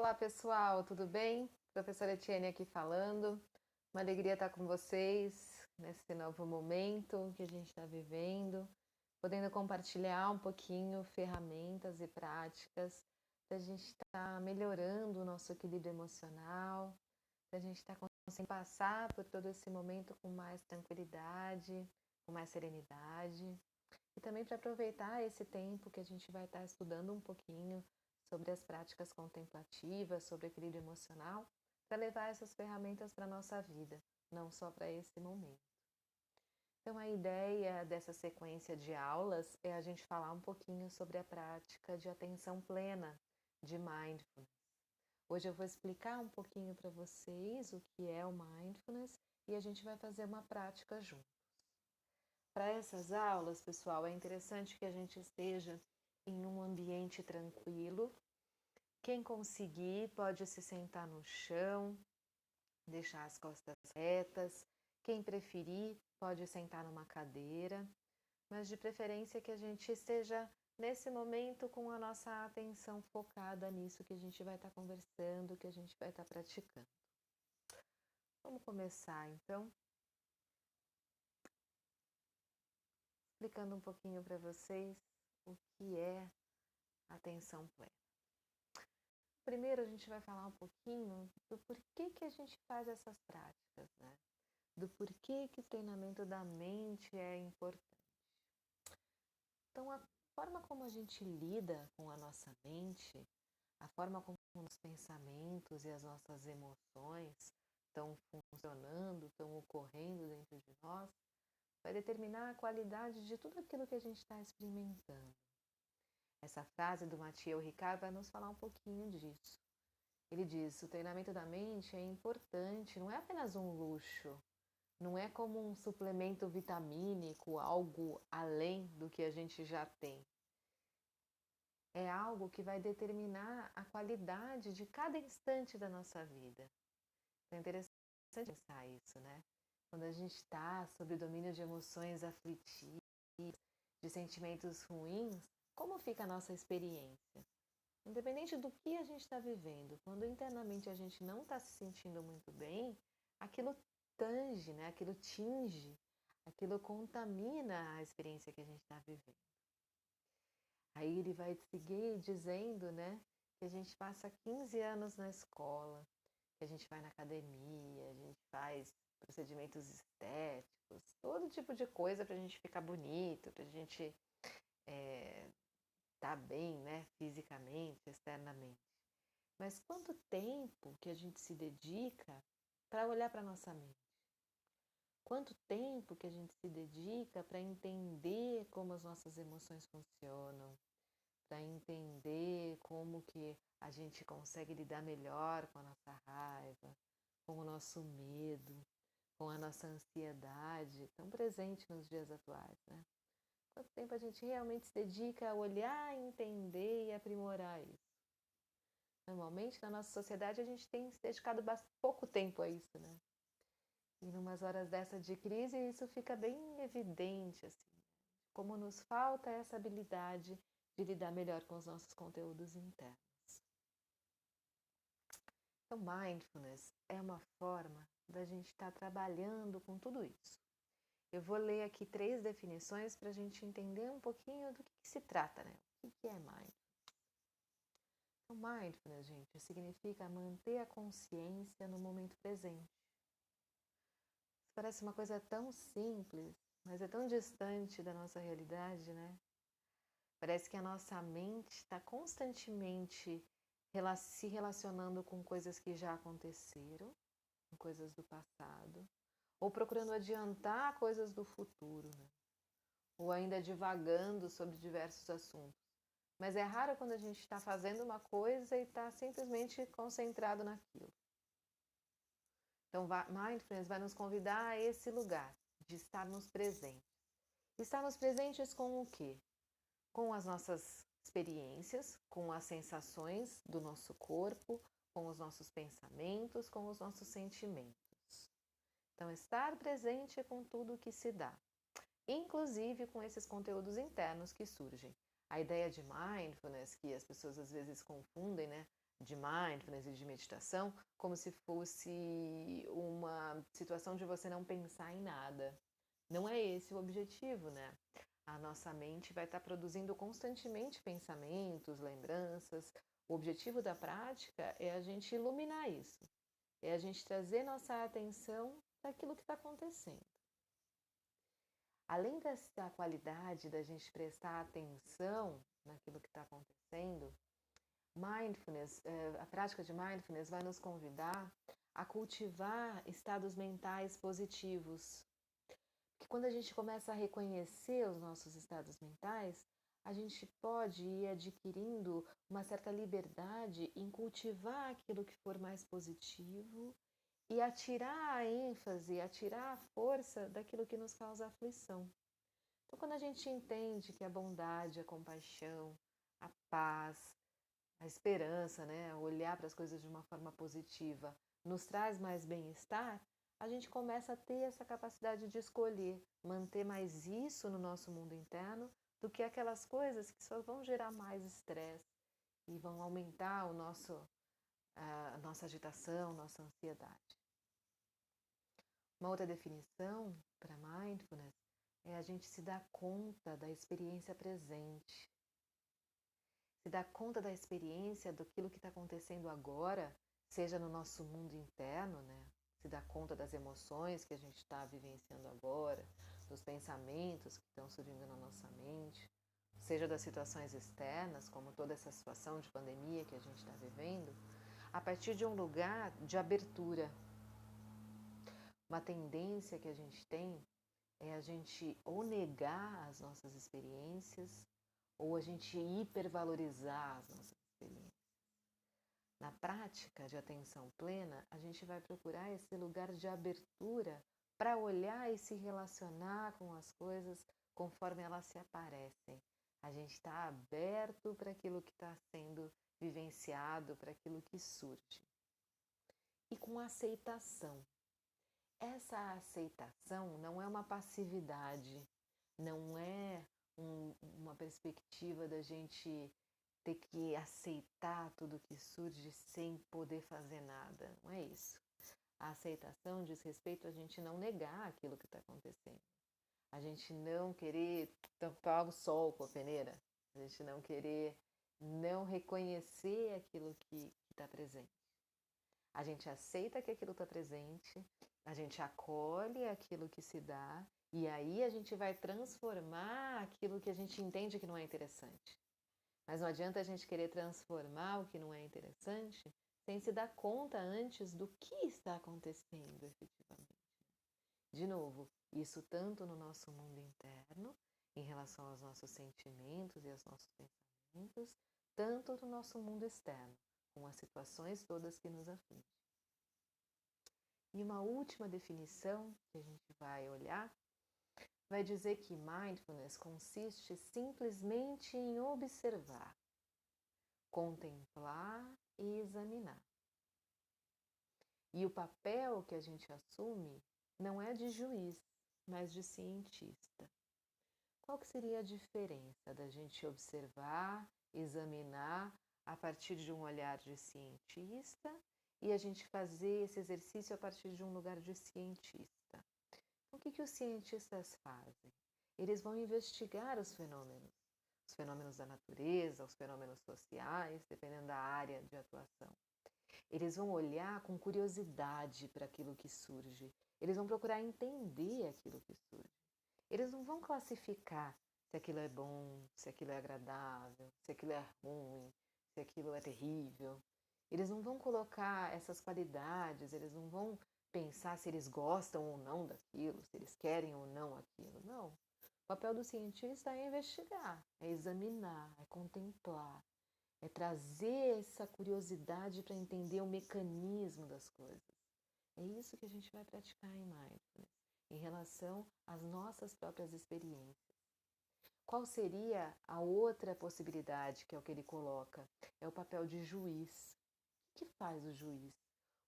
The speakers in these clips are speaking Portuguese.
Olá pessoal, tudo bem? Professora Etienne aqui falando. Uma alegria estar com vocês nesse novo momento que a gente está vivendo, podendo compartilhar um pouquinho ferramentas e práticas para a gente estar melhorando o nosso equilíbrio emocional, para a gente estar conseguindo passar por todo esse momento com mais tranquilidade, com mais serenidade. E também para aproveitar esse tempo que a gente vai estar estudando um pouquinho sobre as práticas contemplativas, sobre equilíbrio emocional, para levar essas ferramentas para a nossa vida, não só para esse momento. Então, a ideia dessa sequência de aulas é a gente falar um pouquinho sobre a prática de atenção plena, de mindfulness. Hoje eu vou explicar um pouquinho para vocês o que é o mindfulness e a gente vai fazer uma prática junto. Para essas aulas, pessoal, é interessante que a gente esteja em um ambiente tranquilo. Quem conseguir pode se sentar no chão, deixar as costas retas. Quem preferir pode sentar numa cadeira, mas de preferência que a gente esteja nesse momento com a nossa atenção focada nisso que a gente vai estar conversando, que a gente vai estar praticando. Vamos começar então, explicando um pouquinho para vocês o que é atenção plena. Primeiro a gente vai falar um pouquinho do porquê que a gente faz essas práticas, né? Do porquê que o treinamento da mente é importante. Então, a forma como a gente lida com a nossa mente, a forma como os pensamentos e as nossas emoções estão funcionando, estão ocorrendo dentro de nós, vai determinar a qualidade de tudo aquilo que a gente está experimentando. Essa frase do Mathieu Ricard vai nos falar um pouquinho disso. Ele diz: o treinamento da mente é importante, não é apenas um luxo, não é como um suplemento vitamínico, algo além do que a gente já tem. É algo que vai determinar a qualidade de cada instante da nossa vida. É interessante pensar isso, né? Quando a gente está sob o domínio de emoções aflitivas, de sentimentos ruins, como fica a nossa experiência? Independente do que a gente está vivendo, quando internamente a gente não está se sentindo muito bem, aquilo tange, né? Aquilo tinge, aquilo contamina a experiência que a gente está vivendo. Aí ele vai seguir dizendo, né, que a gente passa 15 anos na escola, que a gente vai na academia, a gente faz procedimentos estéticos, todo tipo de coisa para a gente ficar bonito, para a gente tá bem, né, fisicamente, externamente. Mas quanto tempo que a gente se dedica para olhar para nossa mente? Quanto tempo que a gente se dedica para entender como as nossas emoções funcionam, para entender como que a gente consegue lidar melhor com a nossa raiva, com o nosso medo, com a nossa ansiedade, tão presente nos dias atuais, né? Quanto tempo a gente realmente se dedica a olhar, entender e aprimorar isso? Normalmente, na nossa sociedade, a gente tem se dedicado pouco tempo a isso, né? E em umas horas dessa de crise, isso fica bem evidente, assim, como nos falta essa habilidade de lidar melhor com os nossos conteúdos internos. Então, mindfulness é uma forma da gente estar trabalhando com tudo isso. Eu vou ler aqui 3 definições para a gente entender um pouquinho do que se trata, né? O que é mindfulness? Então, mindfulness, gente, significa manter a consciência no momento presente. Isso parece uma coisa tão simples, mas é tão distante da nossa realidade, né? Parece que a nossa mente está constantemente se relacionando com coisas que já aconteceram, com coisas do passado, ou procurando adiantar coisas do futuro, né? Ou ainda divagando sobre diversos assuntos. Mas é raro quando a gente está fazendo uma coisa e está simplesmente concentrado naquilo. Então, Mindfulness vai nos convidar a esse lugar de estarmos presentes. Estarmos presentes com o quê? Com as nossas experiências, com as sensações do nosso corpo, com os nossos pensamentos, com os nossos sentimentos. Então, estar presente com tudo o que se dá, inclusive com esses conteúdos internos que surgem. A ideia de mindfulness, que as pessoas às vezes confundem, né? de mindfulness e de meditação como se fosse uma situação de você não pensar em nada. Não é esse o objetivo, né? A nossa mente vai estar produzindo constantemente pensamentos, lembranças. O objetivo da prática é a gente iluminar isso, é a gente trazer nossa atenção daquilo que está acontecendo. Além dessa qualidade da gente prestar atenção naquilo que está acontecendo, mindfulness, a prática de mindfulness vai nos convidar a cultivar estados mentais positivos. Porque quando a gente começa a reconhecer os nossos estados mentais, a gente pode ir adquirindo uma certa liberdade em cultivar aquilo que for mais positivo e atirar a ênfase, atirar a força daquilo que nos causa aflição. Então, quando a gente entende que a bondade, a compaixão, a paz, a esperança, né, olhar para as coisas de uma forma positiva, nos traz mais bem-estar, a gente começa a ter essa capacidade de escolher manter mais isso no nosso mundo interno do que aquelas coisas que só vão gerar mais estresse e vão aumentar a nossa agitação, nossa ansiedade. Uma outra definição para mindfulness é a gente se dar conta da experiência presente. Se dar conta da experiência daquilo que está acontecendo agora, seja no nosso mundo interno, né? Se dar conta das emoções que a gente está vivenciando agora, dos pensamentos que estão surgindo na nossa mente, seja das situações externas, como toda essa situação de pandemia que a gente está vivendo, a partir de um lugar de abertura. Uma tendência que a gente tem é a gente ou negar as nossas experiências ou a gente hipervalorizar as nossas experiências. Na prática de atenção plena, a gente vai procurar esse lugar de abertura para olhar e se relacionar com as coisas conforme elas se aparecem. A gente está aberto para aquilo que está sendo vivenciado, para aquilo que surge. E com aceitação. Essa aceitação não é uma passividade, não é uma perspectiva da gente ter que aceitar tudo que surge sem poder fazer nada. Não é isso. A aceitação diz respeito a gente não negar aquilo que está acontecendo. A gente não querer tampar o sol com a peneira. A gente não querer não reconhecer aquilo que está presente. A gente aceita que aquilo está presente, a gente acolhe aquilo que se dá e aí a gente vai transformar aquilo que a gente entende que não é interessante. Mas não adianta a gente querer transformar o que não é interessante sem se dar conta antes do que está acontecendo efetivamente. De novo, isso tanto no nosso mundo interno, em relação aos nossos sentimentos e aos nossos pensamentos, tanto no nosso mundo externo, com as situações todas que nos afligem. E uma última definição que a gente vai olhar vai dizer que mindfulness consiste simplesmente em observar, contemplar e examinar. E o papel que a gente assume não é de juiz, mas de cientista. Qual que seria a diferença da gente observar, examinar a partir de um olhar de cientista e a gente fazer esse exercício a partir de um lugar de cientista? O que os cientistas fazem? Eles vão investigar os fenômenos da natureza, os fenômenos sociais, dependendo da área de atuação. Eles vão olhar com curiosidade para aquilo que surge. Eles vão procurar entender aquilo que surge. Eles não vão classificar se aquilo é bom, se aquilo é agradável, se aquilo é ruim, se aquilo é terrível. Eles não vão colocar essas qualidades, eles não vão pensar se eles gostam ou não daquilo, se eles querem ou não aquilo. Não. O papel do cientista é investigar, é examinar, é contemplar, é trazer essa curiosidade para entender o mecanismo das coisas. É isso que a gente vai praticar em mindfulness, em relação às nossas próprias experiências. Qual seria a outra possibilidade, que é o que ele coloca? É o papel de juiz. O que faz o juiz?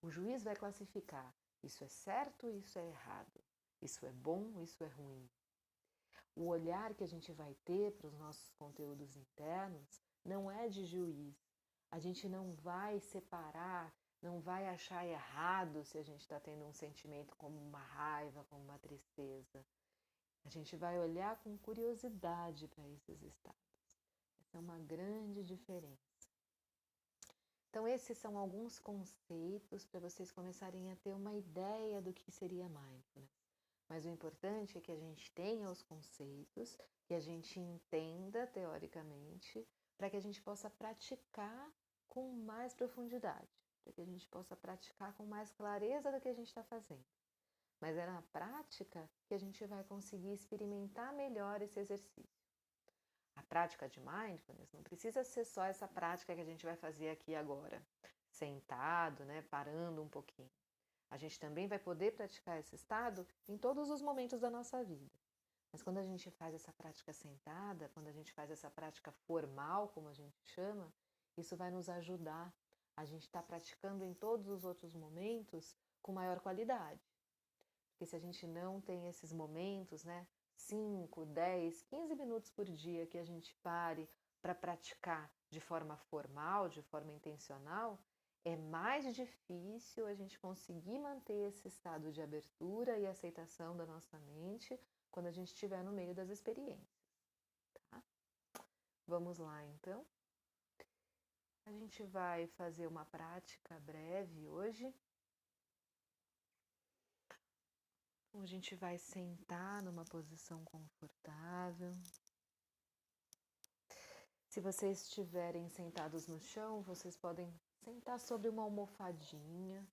O juiz vai classificar: isso é certo, isso é errado, isso é bom, isso é ruim. O olhar que a gente vai ter para os nossos conteúdos internos não é de juiz, A gente não vai separar, não vai achar errado se a gente está tendo um sentimento como uma raiva, como uma tristeza. A gente vai olhar com curiosidade para esses estados. Essa é uma grande diferença. Então, esses são alguns conceitos para vocês começarem a ter uma ideia do que seria mindfulness. Mas o importante é que a gente tenha os conceitos, que a gente entenda teoricamente, para que a gente possa praticar com mais profundidade, para que a gente possa praticar com mais clareza do que a gente está fazendo. Mas é na prática que a gente vai conseguir experimentar melhor esse exercício. A prática de mindfulness não precisa ser só essa prática que a gente vai fazer aqui agora, sentado, né, parando um pouquinho. A gente também vai poder praticar esse estado em todos os momentos da nossa vida. Mas quando a gente faz essa prática sentada, quando a gente faz essa prática formal, como a gente chama, isso vai nos ajudar. A gente está praticando em todos os outros momentos com maior qualidade. Porque se a gente não tem esses momentos, né, 5, 10, 15 minutos por dia que a gente pare para praticar de forma formal, de forma intencional, é mais difícil a gente conseguir manter esse estado de abertura e aceitação da nossa mente quando a gente estiver no meio das experiências. Tá? Vamos lá, então. A gente vai fazer uma prática breve hoje. A gente vai sentar numa posição confortável. Se vocês estiverem sentados no chão, vocês podem sentar sobre uma almofadinha,